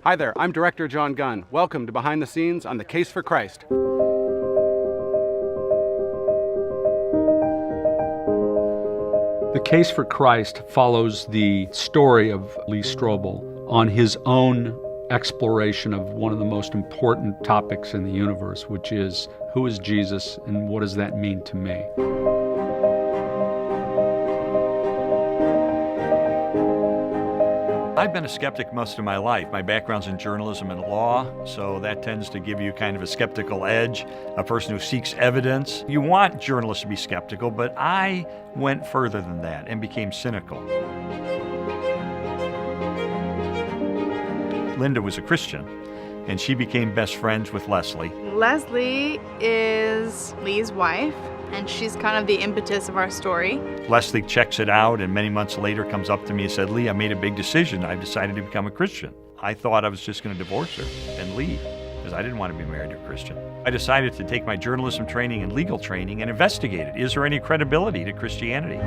Hi there, I'm director John Gunn. Welcome to Behind the Scenes on The Case for Christ. The Case for Christ follows the story of Lee Strobel on his own exploration of one of the most important topics in the universe, which is, who is Jesus and what does that mean to me? I've been a skeptic most of my life. My background's in journalism and law, so that tends to give you kind of a skeptical edge, a person who seeks evidence. You want journalists to be skeptical, but I went further than that and became cynical. Linda was a Christian, and she became best friends with Leslie. Leslie is Lee's wife, and she's kind of the impetus of our story. Leslie checks it out, and many months later comes up to me and said, Lee, I made a big decision. I've decided to become a Christian. I thought I was just going to divorce her and leave, because I didn't want to be married to a Christian. I decided to take my journalism training and legal training and investigate it. Is there any credibility to Christianity?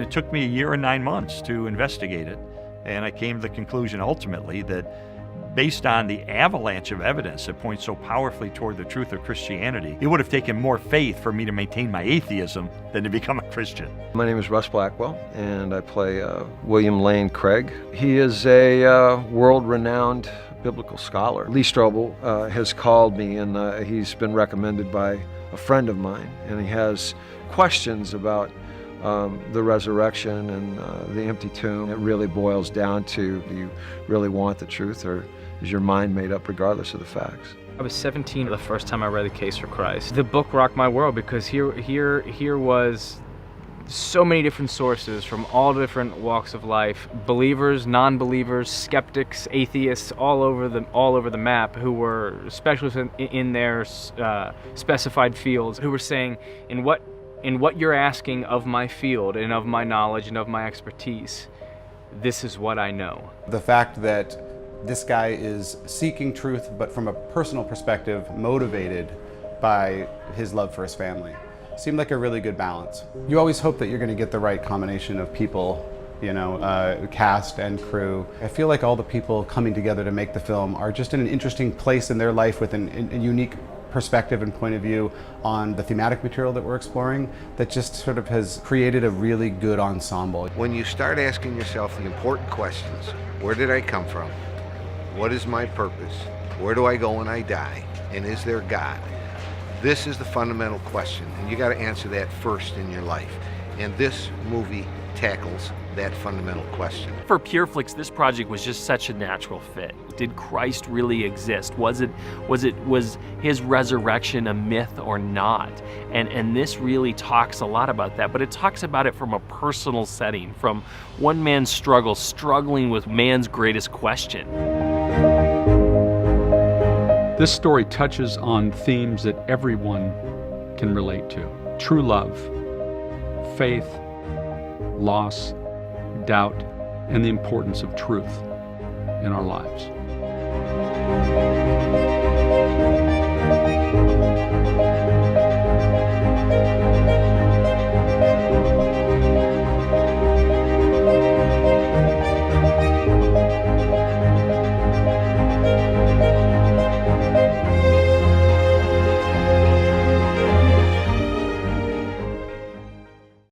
It took me a year and 9 months to investigate it, and I came to the conclusion ultimately that based on the avalanche of evidence that points so powerfully toward the truth of Christianity, it would have taken more faith for me to maintain my atheism than to become a Christian. My name is Russ Blackwell, and I play William Lane Craig. He is a world-renowned biblical scholar. Lee Strobel has called me, and he's been recommended by a friend of mine, and he has questions about the resurrection and the empty tomb. It really boils down to, do you really want the truth, or is your mind made up regardless of the facts? I was 17 the first time I read The Case for Christ. The book rocked my world because here was so many different sources from all different walks of life, believers, non-believers, skeptics, atheists, all over the map, who were specialists in their specified fields, who were saying, in what you're asking of my field and of my knowledge and of my expertise, this is what I know. The fact that this guy is seeking truth, but from a personal perspective, motivated by his love for his family, seemed like a really good balance. You always hope that you're going to get the right combination of people, cast and crew. I feel like all the people coming together to make the film are just in an interesting place in their life with a unique perspective and point of view on the thematic material that we're exploring that just sort of has created a really good ensemble. When you start asking yourself the important questions, where did I come from? What is my purpose? Where do I go when I die? And is there God? This is the fundamental question, and you got to answer that first in your life. And this movie tackles that fundamental question. For PureFlix, this project was just such a natural fit. Did Christ really exist? Was his resurrection a myth or not? And this really talks a lot about that, but it talks about it from a personal setting, from one man's struggling with man's greatest question. This story touches on themes that everyone can relate to. True love, faith, loss, doubt, and the importance of truth in our lives.